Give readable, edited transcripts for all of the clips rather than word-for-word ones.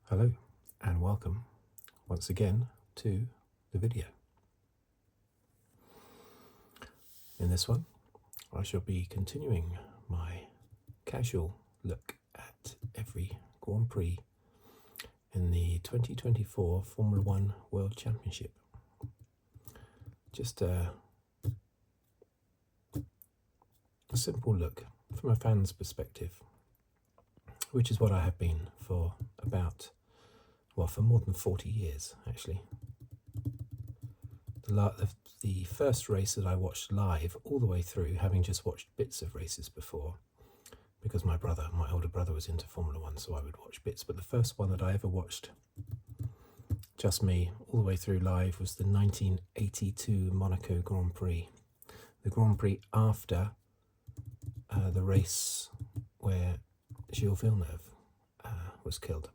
Hello and welcome once again to the video. In this one, I shall be continuing my casual look at every Grand Prix in the 2024 Formula One World Championship. Just a simple look from a fan's perspective, which is what I have been for for more than 40 years, actually. The first race that I watched live all the way through, having just watched bits of races before, because my older brother was into Formula One, so I would watch bits. But the first one that I ever watched, just me, all the way through live, was the 1982 Monaco Grand Prix. The Grand Prix after the race where Gilles Villeneuve was killed,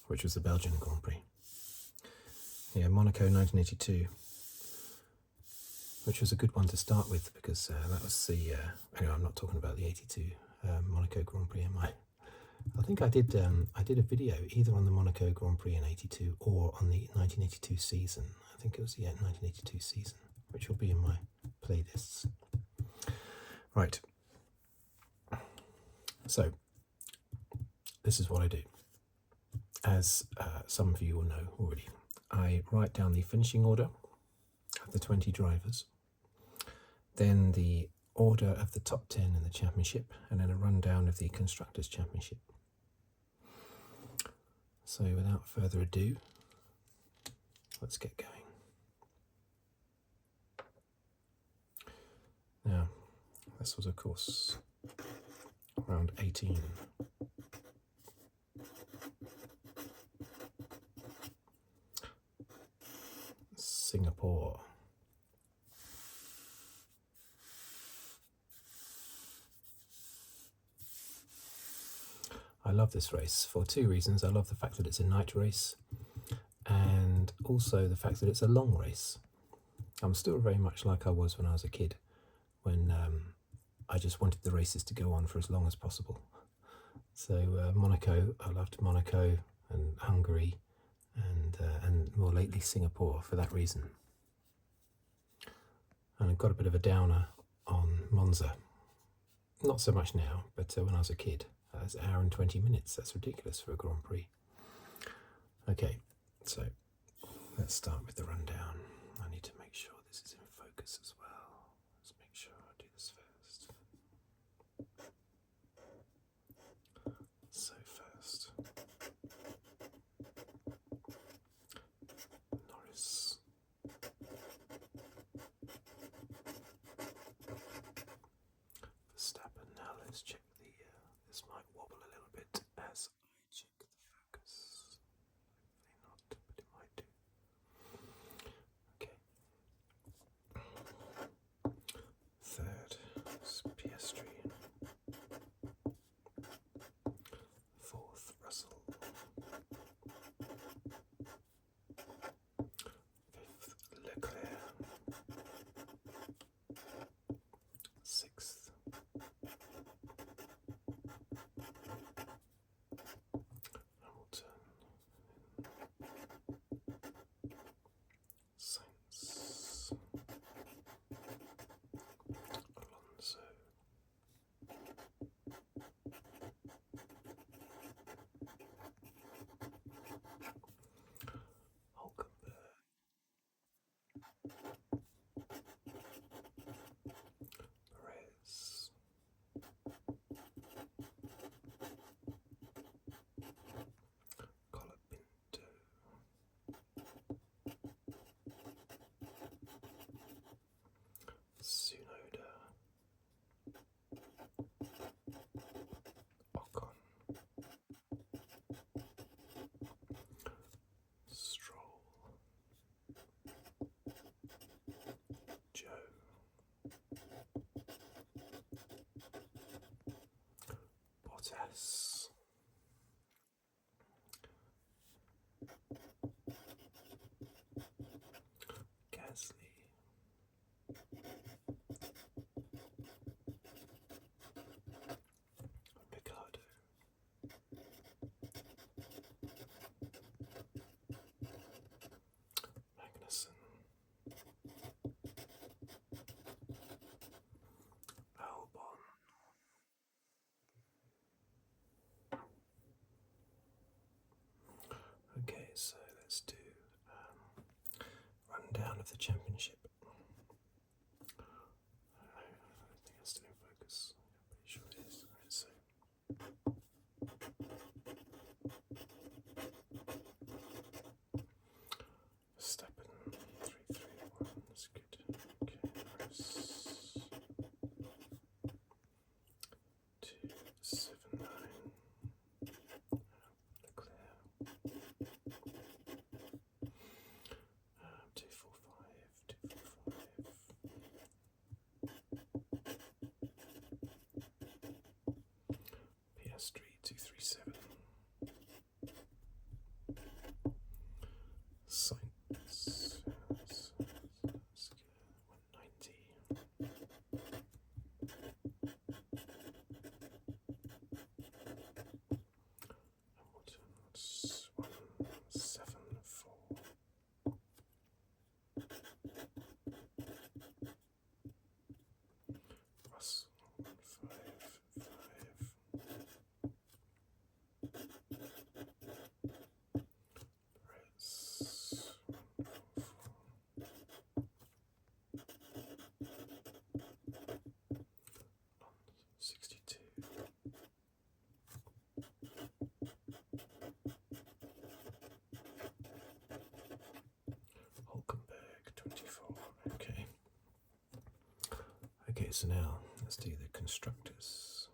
which was the Belgian Grand Prix. Yeah, Monaco 1982, which was a good one to start with because that was the... anyway, I'm not talking about the 82 Monaco Grand Prix. I think I did a video either on the Monaco Grand Prix in 82 or on the 1982 season. I think it was the 1982 season, which will be in my playlists. Right. So, this is what I do. As some of you will know already, I write down the finishing order of the 20 drivers, then the order of the top 10 in the championship, and then a rundown of the Constructors' Championship. So without further ado, let's get going. Now, this was of course round 18. Singapore. I love this race for two reasons. I love the fact that it's a night race, and also the fact that it's a long race. I'm still very much like I was when I was a kid, when I just wanted the races to go on for as long as possible. So Monaco, I loved Monaco and Hungary, and more lately Singapore for that reason. And I've got a bit of a downer on Monza. Not so much now, but when I was a kid, it's an hour and 20 minutes. That's ridiculous for a Grand Prix. Okay, so let's start with the rundown. I need to make sure this is in focus as well. Let's make sure I do this first. So first, Norris. Verstappen. Now let's check this might wobble a little bit as I check the focus. Hopefully not, but it might do. Okay. Third is Piastri. Fourth, Russell. Fifth, Leclerc. Sixth, Hamilton. Sainz. Alonso. Hulkenberg. Perez. Colapinto. Tsunoda. Ocon. Stroll. Zhou. Bottas. Gasly. Ricciardo. let's do rundown of the championship. I think it's still in focus. I'm pretty sure it is. Right, so Verstappen 3-3-1. That's good. Okay, Norris 2-7-9. Leclerc 2-4-5. Piastri 2-3-7. Sainz 190. Hamilton 1-7-4. Russell 1-5-5. Perez 62. Hulkenberg 24. Okay. Okay, so now let's do the constructors.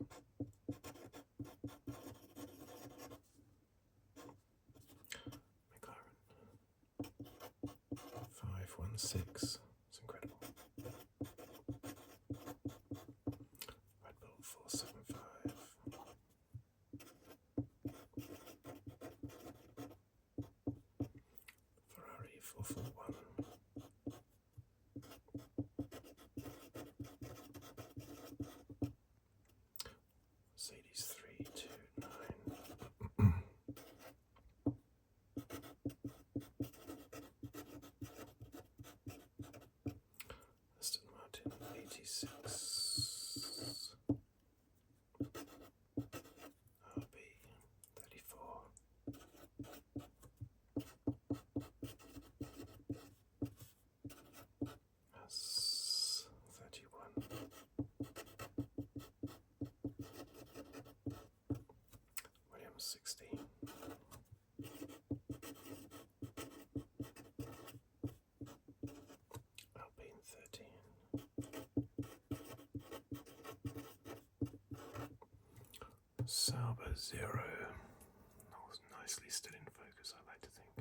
McLaren 5-1-6. It's incredible. Redbull 4-7-5. Ferrari 4-4-1. Mercedes 3-2-9. Aston Martin 86. RB 34. Haas 31. Williams 16. Alpine 13. Sauber 0. That was nicely still in focus, I like to think.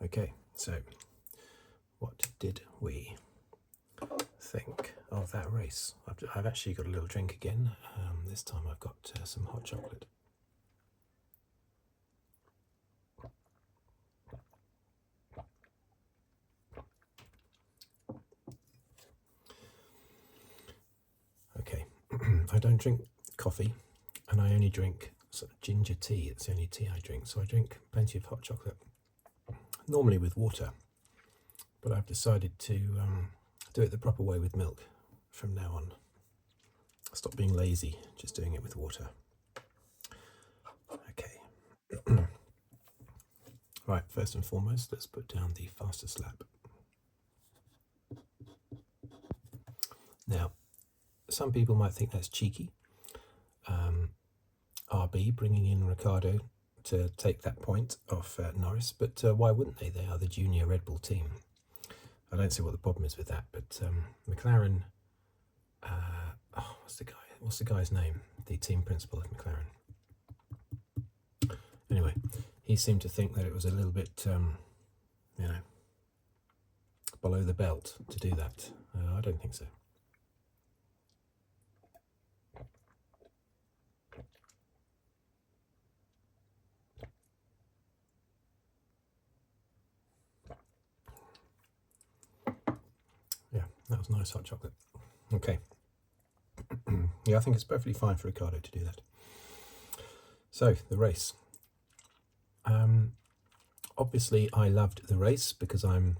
Okay, so what did we think of that race? I've actually got a little drink again. This time I've got some hot chocolate. Okay, I don't drink coffee, and I only drink sort of ginger tea. It's the only tea I drink, so I drink plenty of hot chocolate, normally with water, but I've decided to do it the proper way with milk from now on. Stop being lazy, just doing it with water. Okay. Right, first and foremost, let's put down the fastest lap. Now, some people might think that's cheeky. RB bringing in Ricciardo to take that point off Norris, but why wouldn't they? They are the junior Red Bull team. I don't see what the problem is with that, but McLaren, what's the guy's name? The team principal of McLaren. Anyway, he seemed to think that it was a little bit, below the belt to do that. I don't think so. That was nice hot chocolate. Okay. Yeah, I think it's perfectly fine for Ricciardo to do that. So, the race. Obviously, I loved the race because I'm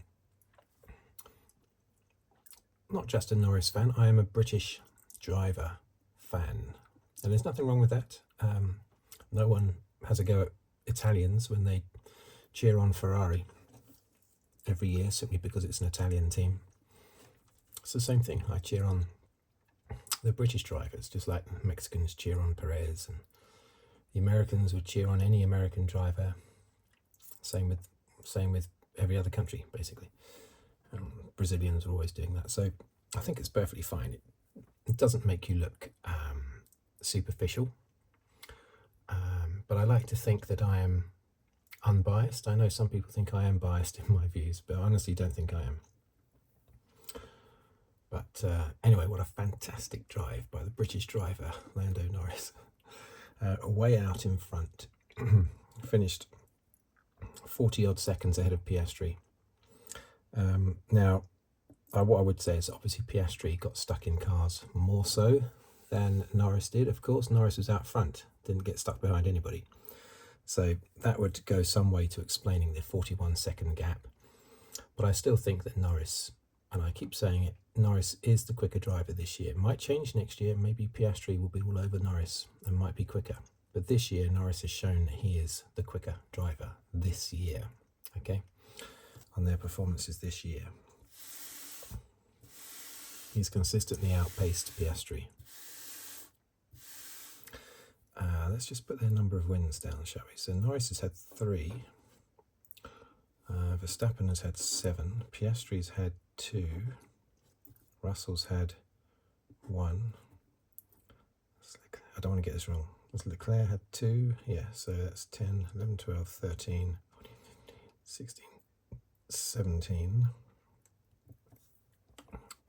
not just a Norris fan, I am a British driver fan. And there's nothing wrong with that. No one has a go at Italians when they cheer on Ferrari every year simply because it's an Italian team. It's the same thing. I cheer on the British drivers, just like Mexicans cheer on Perez, and the Americans would cheer on any American driver. Same with every other country, basically. Brazilians are always doing that. So I think it's perfectly fine. It doesn't make you look superficial. But I like to think that I am unbiased. I know some people think I am biased in my views, but I honestly don't think I am. But anyway, what a fantastic drive by the British driver, Lando Norris. Way out in front. Finished 40-odd seconds ahead of Piastri. Now, what I would say is obviously Piastri got stuck in cars more so than Norris did. Of course, Norris was out front, didn't get stuck behind anybody. So that would go some way to explaining the 41-second gap. But I still think that Norris, and I keep saying it, Norris is the quicker driver this year. It might change next year. Maybe Piastri will be all over Norris and might be quicker. But this year, Norris has shown that he is the quicker driver this year. Okay? On their performances this year. He's consistently outpaced Piastri. Let's just put their number of wins down, shall we? So Norris has had 3. Verstappen has had 7. Piastri's had 2. Russell's had 1. I don't want to get this wrong. Leclerc had 2. Yeah, so that's 10, 11, 12, 13, 14, 15, 16, 17.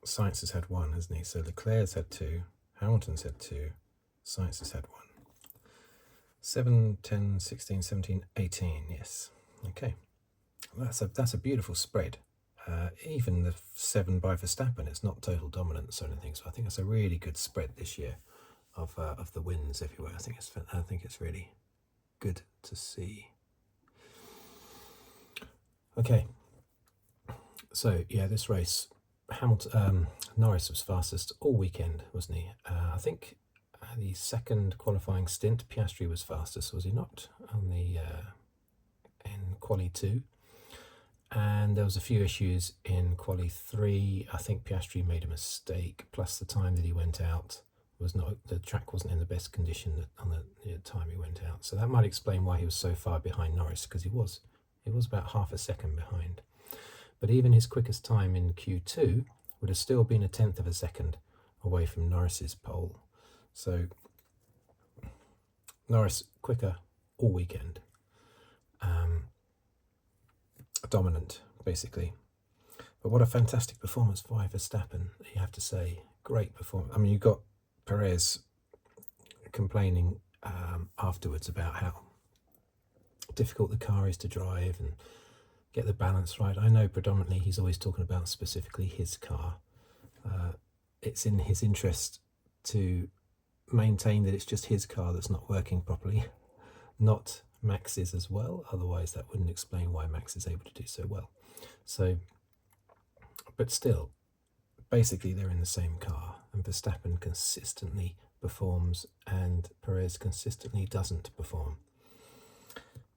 Sainz has had 1, hasn't he? So Leclerc's had 2. Hamilton's had 2. Sainz has had 1. 7, 10, 16, 17, 18. Yes. Okay. That's a beautiful spread. Even the 7 by Verstappen, it's not total dominance or anything. So I think it's a really good spread this year of the wins everywhere. I think it's really good to see. Okay. So yeah, this race, Norris was fastest all weekend, wasn't he? I think the second qualifying stint, Piastri was fastest, was he not? On the in Quali 2. And there was a few issues in Quali 3. I think Piastri made a mistake, plus the time that he went out was not, the track wasn't in the best condition on the time he went out. So that might explain why he was so far behind Norris, because he was about half a second behind. But even his quickest time in Q2 would have still been 1/10 of a second away from Norris's pole. So Norris quicker all weekend. Dominant, basically. But what a fantastic performance by Verstappen, you have to say. Great performance. I mean, you got Perez complaining afterwards about how difficult the car is to drive and get the balance right. I know predominantly he's always talking about specifically his car. It's in his interest to maintain that it's just his car that's not working properly, not Max's as well. Otherwise that wouldn't explain why Max is able to do so well. So, but still, basically they're in the same car, and Verstappen consistently performs and Perez consistently doesn't perform.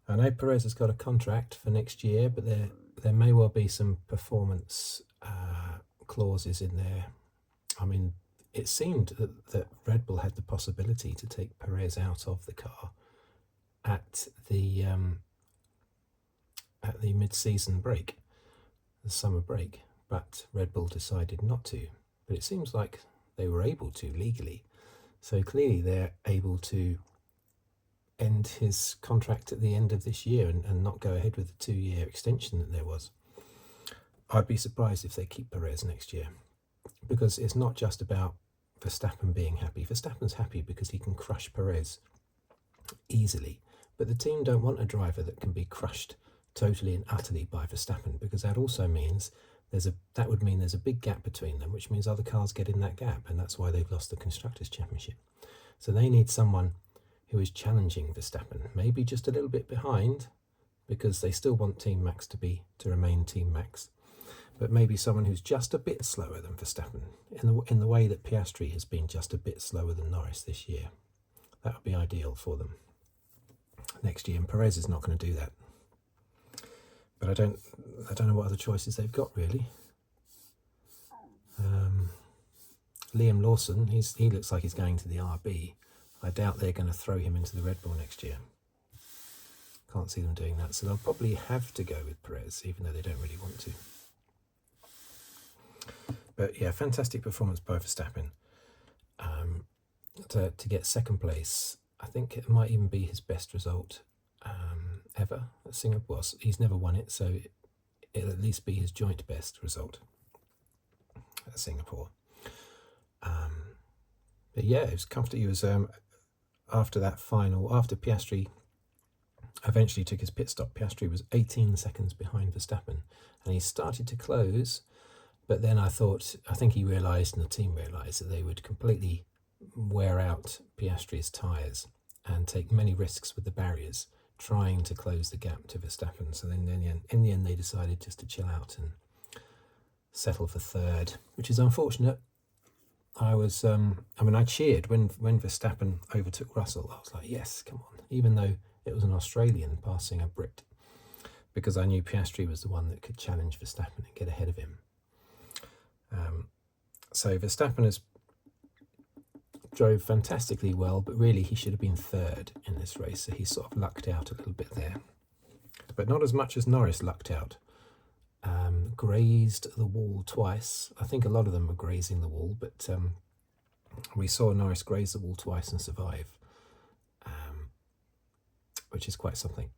I know Perez has got a contract for next year, but there may well be some performance clauses in there. I mean, it seemed that Red Bull had the possibility to take Perez out of the car at the mid-season break, the summer break, but Red Bull decided not to. But it seems like they were able to legally, so clearly they're able to end his contract at the end of this year and not go ahead with the 2-year extension that there was. I'd be surprised if they keep Perez next year, because it's not just about Verstappen being happy. Verstappen's happy because he can crush Perez easily, but the team don't want a driver that can be crushed totally and utterly by Verstappen, because that also means that would mean there's a big gap between them, which means other cars get in that gap, and that's why they've lost the Constructors' Championship. So they need someone who is challenging Verstappen, maybe just a little bit behind, because they still want Team Max to remain Team Max, but maybe someone who's just a bit slower than Verstappen, in the way that Piastri has been just a bit slower than Norris this year. That would be ideal for them. next year, and Perez is not going to do that. But I don't know what other choices they've got really. Liam Lawson, he looks like he's going to the RB. I doubt they're going to throw him into the Red Bull next year. Can't see them doing that, so they'll probably have to go with Perez, even though they don't really want to. But yeah, fantastic performance by Verstappen. To get second place, I think it might even be his best result ever at Singapore. Well, he's never won it, so it'll at least be his joint best result at Singapore. But yeah, it was comfortable. He was after that final, after Piastri eventually took his pit stop, Piastri was 18 seconds behind Verstappen, and he started to close. But then I think he realised, and the team realised, that they would completely wear out Piastri's tyres and take many risks with the barriers, trying to close the gap to Verstappen. So then in the end, they decided just to chill out and settle for third, which is unfortunate. I cheered when Verstappen overtook Russell. I was like, yes, come on, even though it was an Australian passing a Brit, because I knew Piastri was the one that could challenge Verstappen and get ahead of him. So Verstappen has drove fantastically well, but really he should have been third in this race, so he sort of lucked out a little bit there. But not as much as Norris lucked out. Grazed the wall twice. I think a lot of them were grazing the wall, but we saw Norris graze the wall twice and survive, which is quite something,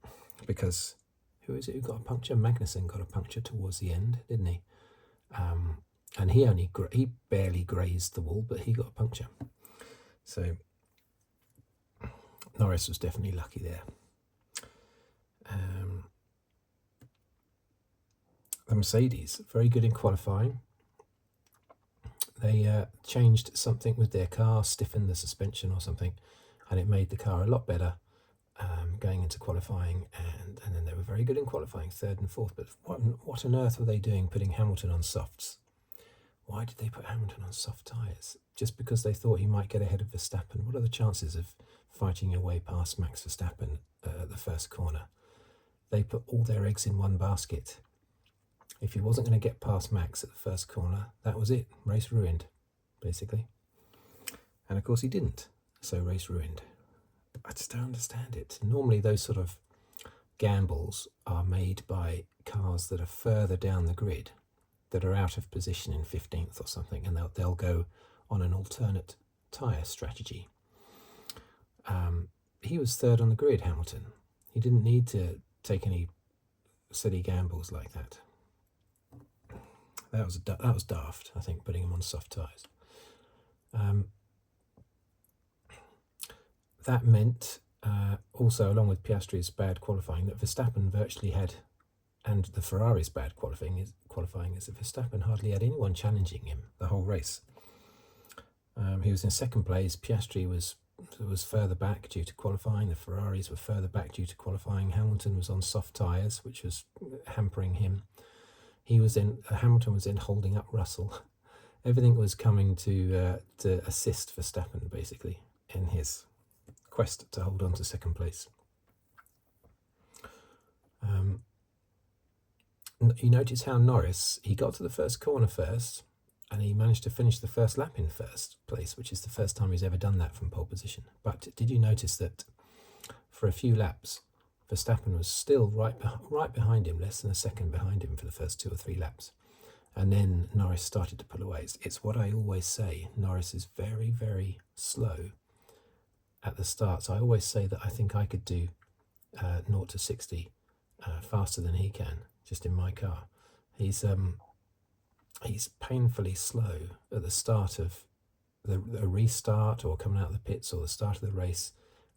because who is it who got a puncture? Magnussen got a puncture towards the end, didn't he? And he barely grazed the wall, but he got a puncture. So Norris was definitely lucky there. The Mercedes, very good in qualifying. They changed something with their car, stiffened the suspension or something, and it made the car a lot better going into qualifying. And then they were very good in qualifying, third and fourth. But what on earth were they doing putting Hamilton on softs? Why did they put Hamilton on soft tyres? Just because they thought he might get ahead of Verstappen? What are the chances of fighting your way past Max Verstappen at the first corner? They put all their eggs in one basket. If he wasn't going to get past Max at the first corner, that was it. Race ruined, basically. And of course he didn't, so race ruined. I just don't understand it. Normally those sort of gambles are made by cars that are further down the grid, that are out of position in 15th or something, and they'll go on an alternate tyre strategy. He was third on the grid, Hamilton. He didn't need to take any silly gambles like that. That was daft, I think, putting him on soft tyres. That meant also, along with Piastri's bad qualifying, that Verstappen virtually had, and the Ferrari's bad qualifying is that Verstappen hardly had anyone challenging him the whole race. He was in second place. Piastri was further back due to qualifying. The Ferraris were further back due to qualifying. Hamilton was on soft tyres, which was hampering him. Hamilton was in holding up Russell. Everything was coming to assist Verstappen, basically, in his quest to hold on to second place. You notice how Norris, he got to the first corner first, and he managed to finish the first lap in first place, which is the first time he's ever done that from pole position. But did you notice that for a few laps, Verstappen was still right behind him, less than a second behind him for the first 2 or 3 laps. And then Norris started to pull away. It's what I always say. Norris is very, very slow at the start. So I always say that I think I could do 0 to 60 faster than he can, just in my car. He's painfully slow at the start of the restart, or coming out of the pits, or the start of the race,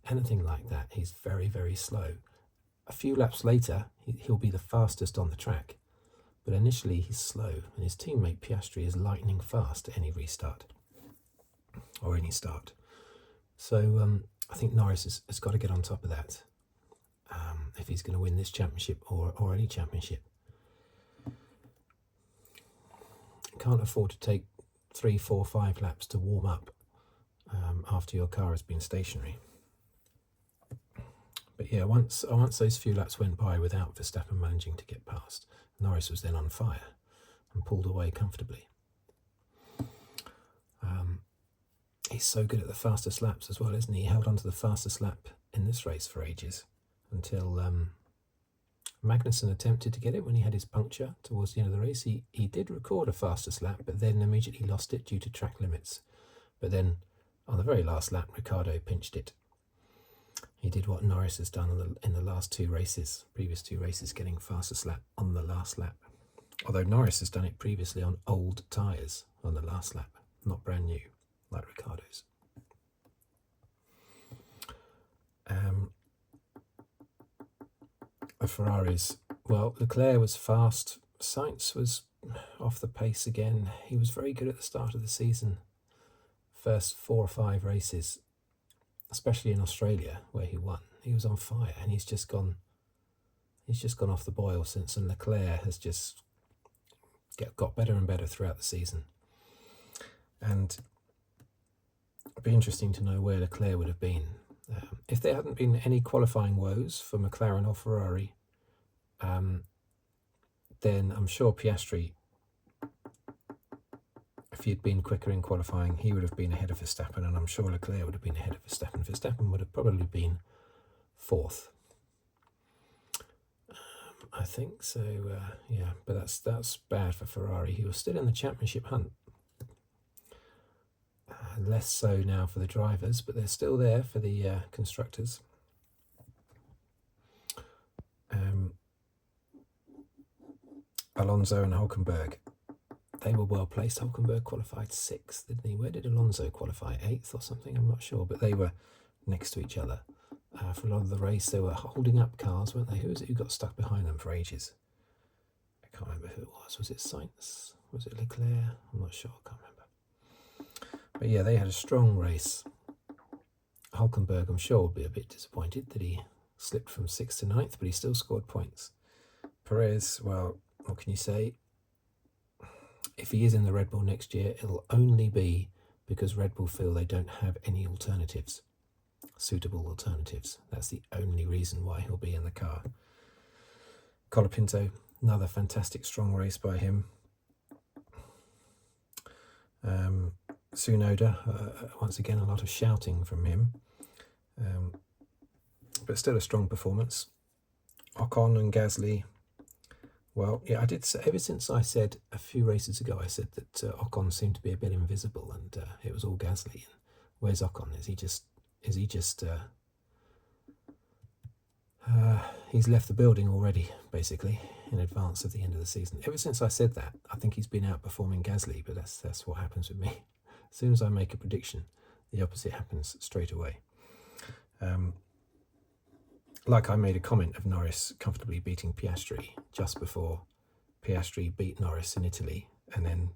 anything like that. He's very, very slow. A few laps later, he'll be the fastest on the track, but initially he's slow, and his teammate Piastri is lightning fast at any restart or any start. So I think Norris has got to get on top of that if he's going to win this championship or any championship. Can't afford to take 3, 4, 5 laps to warm up after your car has been stationary. But yeah, once those few laps went by without Verstappen managing to get past, Norris was then on fire and pulled away comfortably. He's so good at the fastest laps as well, isn't he? He held on to the fastest lap in this race for ages until Magnussen attempted to get it when he had his puncture towards the end of the race. He did record a fastest lap, but then immediately lost it due to track limits. But then on the very last lap, Ricciardo pinched it. He did what Norris has done in the last previous two races, getting fastest lap on the last lap. Although Norris has done it previously on old tyres on the last lap, not brand new, like Ricciardo's. The Ferraris, well, Leclerc was fast. Sainz was off the pace again. He was very good at the start of the season. First 4 or 5 races, especially in Australia where he won, he was on fire, and he's just gone off the boil since. And Leclerc has just got better and better throughout the season. And it'd be interesting to know where Leclerc would have been if there hadn't been any qualifying woes for McLaren or Ferrari. Then I'm sure Piastri, if he'd been quicker in qualifying, he would have been ahead of Verstappen, and I'm sure Leclerc would have been ahead of Verstappen. Verstappen would have probably been 4th. I think so. Yeah, but that's bad for Ferrari. He was still in the championship hunt. Less so now for the drivers, but they're still there for the constructors. Alonso and Hulkenberg, they were well placed. Hulkenberg qualified 6th, didn't he? Where did Alonso qualify? 8th or something? I'm not sure, but they were next to each other. For a lot of the race, they were holding up cars, weren't they? Who was it who got stuck behind them for ages? I can't remember who it was. Was it Sainz? Was it Leclerc? I'm not sure. I can't remember. But yeah, they had a strong race. Hulkenberg, I'm sure, will be a bit disappointed that he slipped from 6th to 9th, but he still scored points. Perez, well, what can you say? If he is in the Red Bull next year, it'll only be because Red Bull feel they don't have any alternatives, suitable alternatives. That's the only reason why he'll be in the car. Colapinto, another fantastic strong race by him. Tsunoda, once again, a lot of shouting from him, but still a strong performance. Ocon and Gasly, well, yeah, I did say, ever since I said a few races ago, I said that Ocon seemed to be a bit invisible, and it was all Gasly. And where's Ocon? Is he just he's left the building already, basically, in advance of the end of the season. Ever since I said that, I think he's been outperforming Gasly, but that's what happens with me. As soon as I make a prediction, the opposite happens straight away. Like I made a comment of Norris comfortably beating Piastri just before Piastri beat Norris in Italy, and then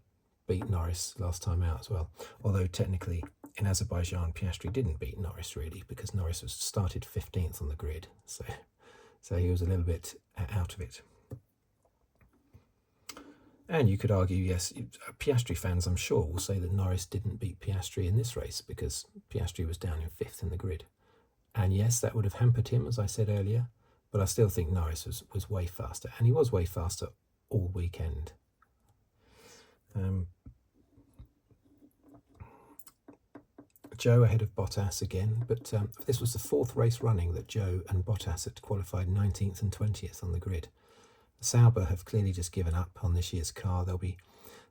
beat Norris last time out as well. Although technically in Azerbaijan, Piastri didn't beat Norris really, because Norris was started 15th on the grid, so he was a little bit out of it. And you could argue, yes, Piastri fans, I'm sure, will say that Norris didn't beat Piastri in this race because Piastri was down in 5th in the grid. And yes, that would have hampered him, as I said earlier, but I still think Norris was way faster, and he was way faster all weekend. Zhou ahead of Bottas again, but this was the 4th race running that Zhou and Bottas had qualified 19th and 20th on the grid. Sauber have clearly just given up on this year's car. They'll be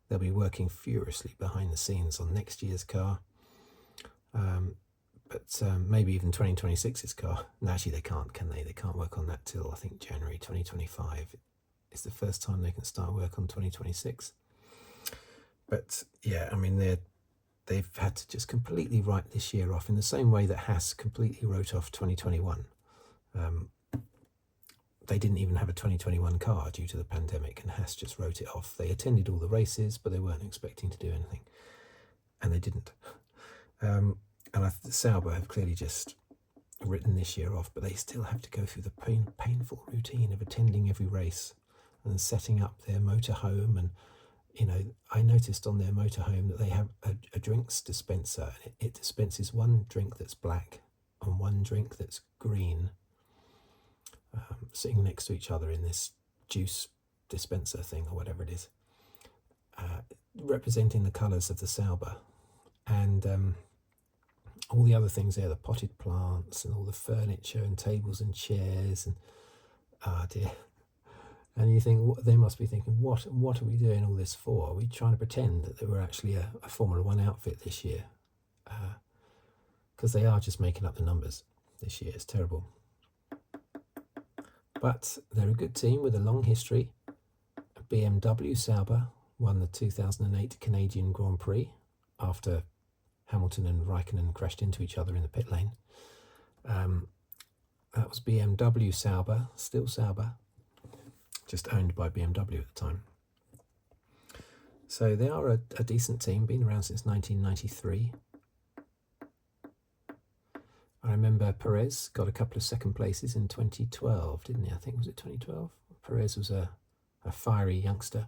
working furiously behind the scenes on next year's car, but maybe even 2026's car. No, actually they can't, can they? They can't work on that till, I think, January 2025 is the first time they can start work on 2026. But yeah, I mean, they've had to just completely write this year off in the same way that Haas completely wrote off 2021. They didn't even have a 2021 car due to the pandemic, and Haas just wrote it off. They attended all the races, but they weren't expecting to do anything, and they didn't. And Sauber have clearly just written this year off, but they still have to go through the painful routine of attending every race and setting up their motorhome. And I noticed on their motorhome that they have a drinks dispenser, and it dispenses one drink that's black and one drink that's green. sitting next to each other in this juice dispenser thing or whatever it is, representing the colours of the Sauber, and all the other things there, the potted plants and all the furniture and tables and chairs, and dear. And you think, they must be thinking, what are we doing all this for? Are we trying to pretend that they were actually a Formula One outfit this year? Because they are just making up the numbers this year. It's terrible. But they're a good team with a long history. BMW Sauber won the 2008 Canadian Grand Prix after Hamilton and Raikkonen crashed into each other in the pit lane. That was BMW Sauber, still Sauber, just owned by BMW at the time. So they are a decent team, been around since 1993. I remember Perez got a couple of second places in 2012, didn't he? I think, was it 2012? Perez was a fiery youngster,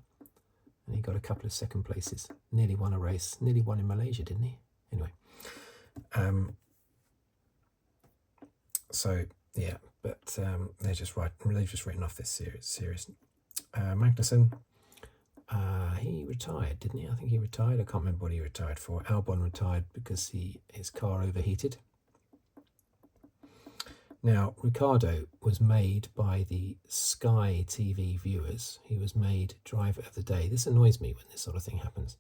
and he got a couple of second places. Nearly won a race, nearly won in Malaysia, didn't he? Anyway. So, yeah, but they've just written off this series. Magnussen, he retired, didn't he? I think he retired. I can't remember what he retired for. Albon retired because his car overheated. Now, Ricciardo was made by the Sky TV viewers. He was made driver of the day. This annoys me when this sort of thing happens.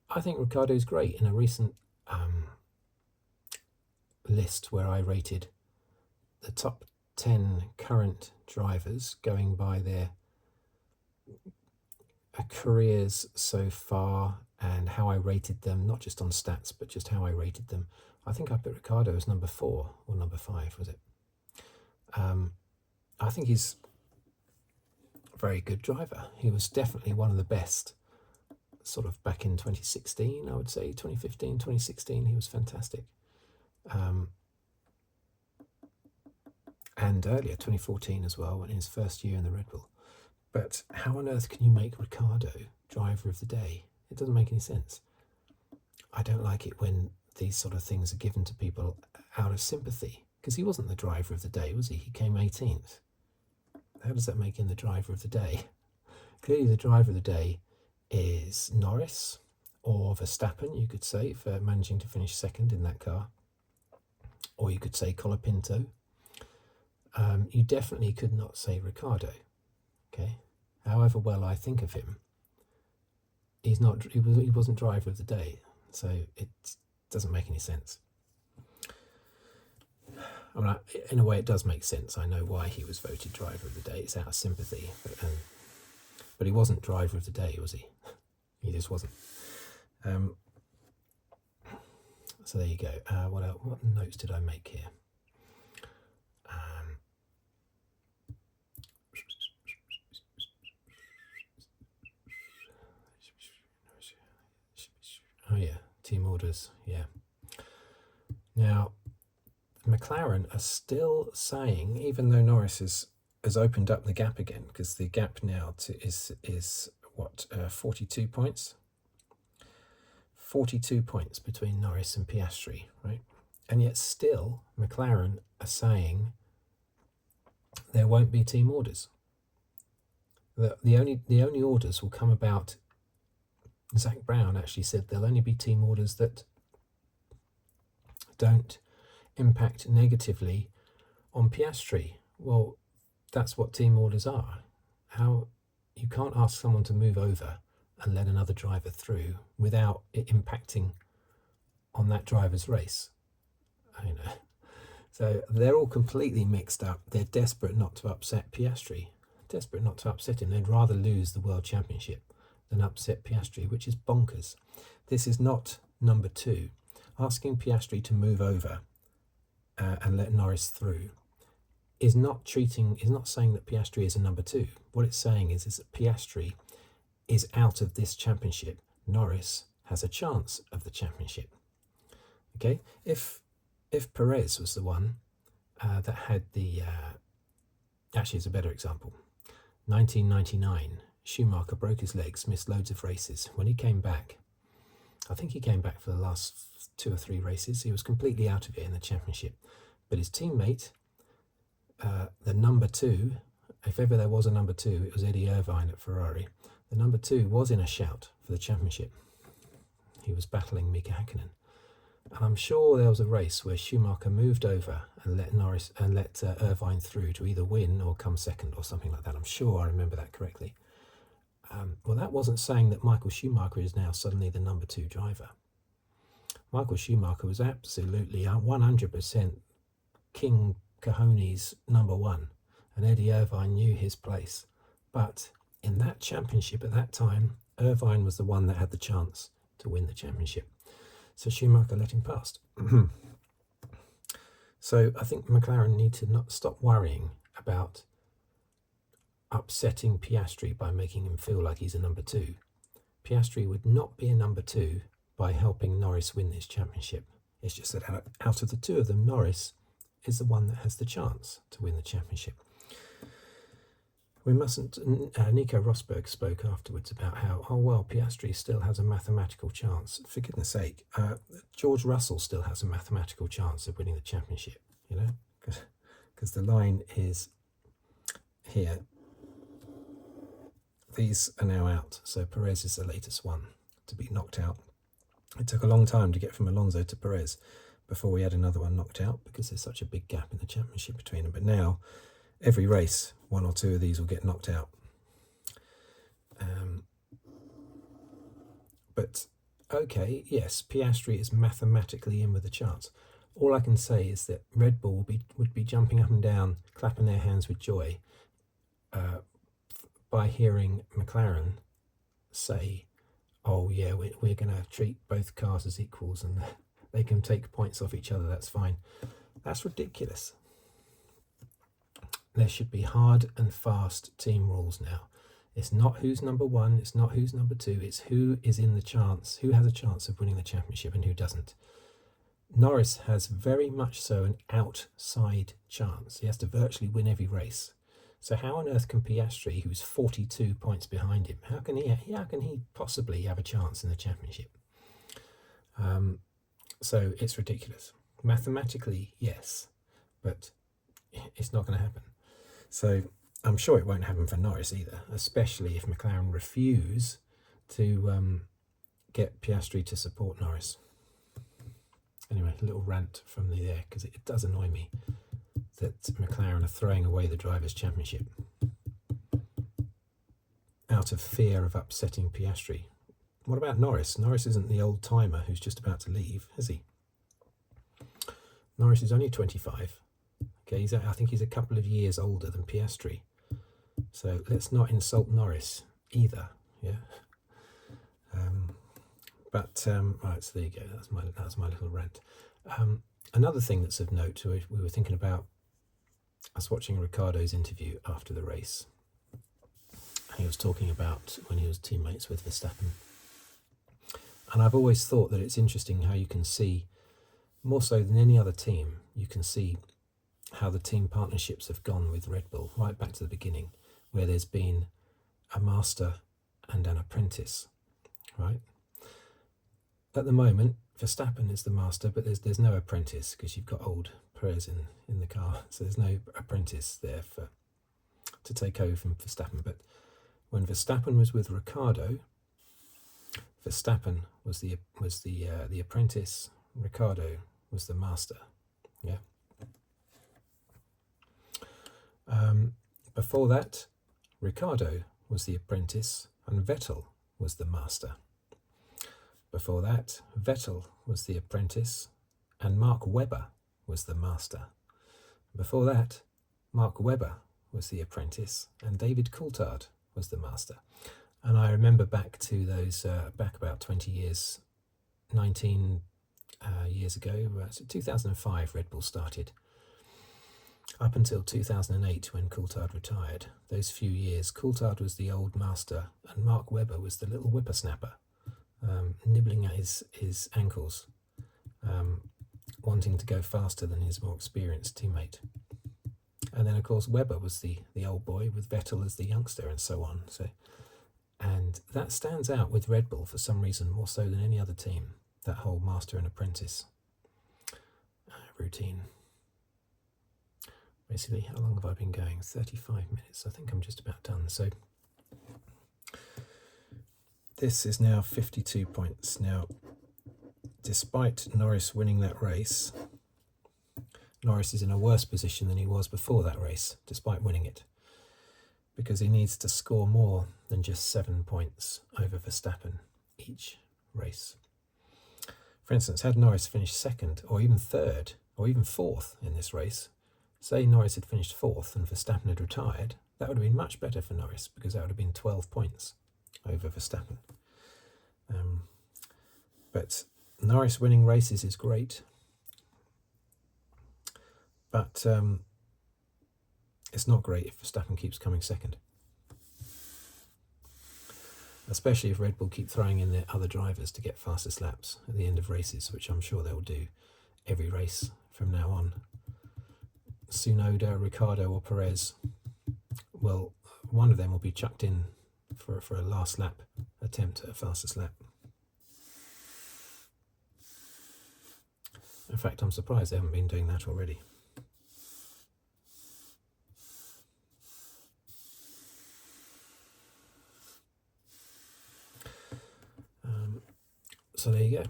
I think Ricciardo's great. In a recent list where I rated the top 10 current drivers going by their careers so far and how I rated them, not just on stats, but just how I rated them, I think I put Ricciardo as number 4 or number 5, was it? I think he's a very good driver. He was definitely one of the best sort of back in 2016, I would say, 2015, 2016, he was fantastic. And earlier, 2014 as well, in his first year in the Red Bull. But how on earth can you make Ricciardo driver of the day? It doesn't make any sense. I don't like it when these sort of things are given to people out of sympathy, because he wasn't the driver of the day, was he? He came 18th. How does that make him the driver of the day? Clearly the driver of the day is Norris or Verstappen, you could say, for managing to finish second in that car. Or you could say Colapinto. You definitely could not say Ricciardo. Okay, however well I think of him, he wasn't driver of the day, so it doesn't make any sense. I mean, in a way, it does make sense. I know why he was voted driver of the day. It's out of sympathy, but he wasn't driver of the day, was he? He just wasn't. So there you go. What notes did I make here? Oh yeah, team orders, yeah. Now, McLaren are still saying, even though Norris has opened up the gap again, because the gap now is what, 42 points? 42 points between Norris and Piastri, right? And yet still, McLaren are saying there won't be team orders. The only orders will come about. Zach Brown actually said there'll only be team orders that don't impact negatively on Piastri. Well, that's what team orders are. How you can't ask someone to move over and let another driver through without it impacting on that driver's race. I know. So they're all completely mixed up. They're desperate not to upset Piastri. Desperate not to upset him. They'd rather lose the World Championship than upset Piastri, which is bonkers. This is not number 2. Asking Piastri to move over and let Norris through is not saying that Piastri is a number 2. What it's saying is that Piastri is out of this championship. Norris has a chance of the championship. Okay, if Perez was the one that had the actually, it's a better example. 1999. Schumacher broke his legs, missed loads of races. When he came back, I think he came back for the last 2 or 3 races. He was completely out of it in the championship. But his teammate, the number two, if ever there was a number two, it was Eddie Irvine at Ferrari. The number two was in a shout for the championship. He was battling Mika Hakkinen. And I'm sure there was a race where Schumacher moved over and let Irvine through to either win or come second or something like that. I'm sure I remember that correctly. Well, that wasn't saying that Michael Schumacher is now suddenly the number two driver. Michael Schumacher was absolutely 100% King Cojones number one, and Eddie Irvine knew his place. But in that championship at that time, Irvine was the one that had the chance to win the championship. So Schumacher let him past. So I think McLaren need to not stop worrying about upsetting Piastri by making him feel like he's a number two. Piastri would not be a number two by helping Norris win this championship. It's just that out of the two of them, Norris is the one that has the chance to win the championship. We mustn't. Nico Rosberg spoke afterwards about how, Piastri still has a mathematical chance. For goodness sake, George Russell still has a mathematical chance of winning the championship, because the line is here. These are now out, so Perez is the latest one to be knocked out. It took a long time to get from Alonso to Perez before we had another one knocked out, because there's such a big gap in the championship between them. But now, every race, one or two of these will get knocked out. But, okay, yes, Piastri is mathematically in with a chance. All I can say is that Red Bull would be jumping up and down, clapping their hands with joy by hearing McLaren say, oh yeah, we're going to treat both cars as equals and they can take points off each other, that's fine. That's ridiculous. There should be hard and fast team rules now. It's not who's number one, it's not who's number two, it's who is in the chance, who has a chance of winning the championship and who doesn't. Norris has very much so an outside chance. He has to virtually win every race. So how on earth can Piastri, who's 42 points behind him, how can he possibly have a chance in the championship? So it's ridiculous. Mathematically, yes, but it's not going to happen. So I'm sure it won't happen for Norris either, especially if McLaren refuse to get Piastri to support Norris. Anyway, a little rant from me there, because it does annoy me that McLaren are throwing away the Drivers' Championship out of fear of upsetting Piastri. What about Norris? Norris isn't the old timer who's just about to leave, is he? Norris is only 25. Okay, I think he's a couple of years older than Piastri. So let's not insult Norris either. Yeah. Right, so there you go. That's my little rant. Another thing that's of note, we were thinking about. I was watching Ricciardo's interview after the race. He was talking about when he was teammates with Verstappen. And I've always thought that it's interesting how you can see, more so than any other team, you can see how the team partnerships have gone with Red Bull, right back to the beginning, where there's been a master and an apprentice, right? At the moment, Verstappen is the master, but there's no apprentice, because you've got old Perez in the car, so there's no apprentice there to take over from Verstappen. But when Verstappen was with Ricciardo, Verstappen was the apprentice, Ricciardo was the master. Yeah. Before that, Ricciardo was the apprentice and Vettel was the master. Before that, Vettel was the apprentice and Mark Webber was the master. Before that, Mark Webber was the apprentice and David Coulthard was the master. And I remember back to those, back about 19 years ago, so 2005 Red Bull started. Up until 2008 when Coulthard retired, those few years, Coulthard was the old master and Mark Webber was the little whippersnapper, nibbling at his ankles, wanting to go faster than his more experienced teammate. And then, of course, Webber was the old boy with Vettel as the youngster and so on. And that stands out with Red Bull for some reason, more so than any other team, that whole master and apprentice routine. Basically, how long have I been going? 35 minutes. I think I'm just about done. So this is now 52 points. Now, despite Norris winning that race, Norris is in a worse position than he was before that race, despite winning it, because he needs to score more than just 7 points over Verstappen each race. For instance, had Norris finished second, or even third, or even fourth in this race, say Norris had finished fourth and Verstappen had retired, that would have been much better for Norris, because that would have been 12 points over Verstappen. But Norris winning races is great, but it's not great if Verstappen keeps coming second. Especially if Red Bull keep throwing in their other drivers to get fastest laps at the end of races, which I'm sure they'll do every race from now on. Tsunoda, Ricciardo or Perez, well, one of them will be chucked in for a last lap attempt at a fastest lap. In fact, I'm surprised they haven't been doing that already. So there you go.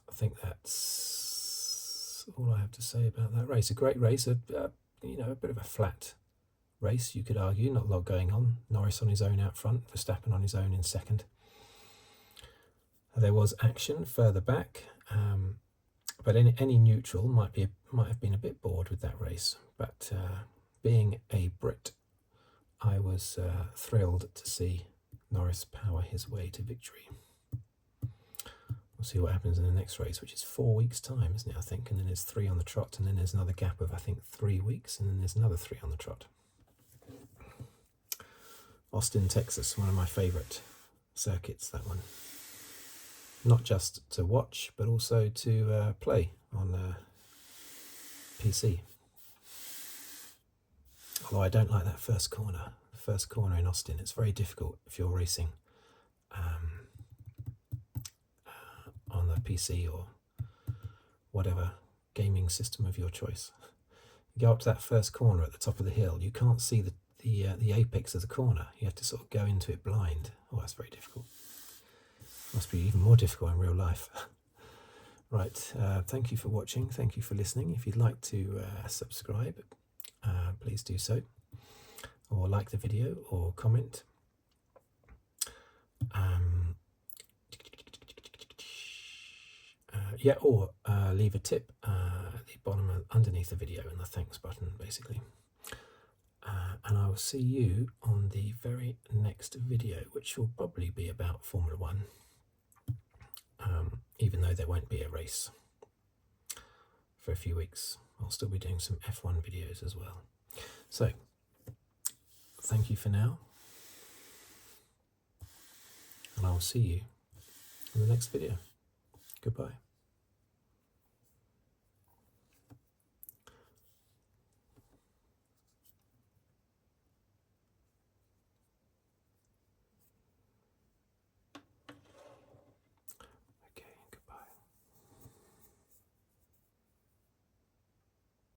I think that's all I have to say about that race. A great race, a bit of a flat race, you could argue. Not a lot going on. Norris on his own out front, Verstappen on his own in second. There was action further back, but any neutral might have been a bit bored with that race. But being a Brit, I was thrilled to see Norris power his way to victory. We'll see what happens in the next race, which is 4 weeks' time, isn't it, I think? And then there's 3 on the trot, and then there's another gap of, I think, 3 weeks, and then there's another 3 on the trot. Austin, Texas, one of my favourite circuits, that one. Not just to watch, but also to play on PC. Although I don't like that first corner. The first corner in Austin, it's very difficult if you're racing on the PC or whatever gaming system of your choice. You go up to that first corner at the top of the hill, you can't see the apex of the corner. You have to sort of go into it blind. Oh, that's very difficult. Must be even more difficult in real life. Right, thank you for watching, thank you for listening. If you'd like to subscribe, please do so, or like the video, or comment. Or leave a tip at the bottom underneath the video in the thanks button, basically. And I will see you on the very next video, which will probably be about Formula 1, even though there won't be a race for a few weeks. I'll still be doing some F1 videos as well. So, thank you for now, and I will see you in the next video. Goodbye.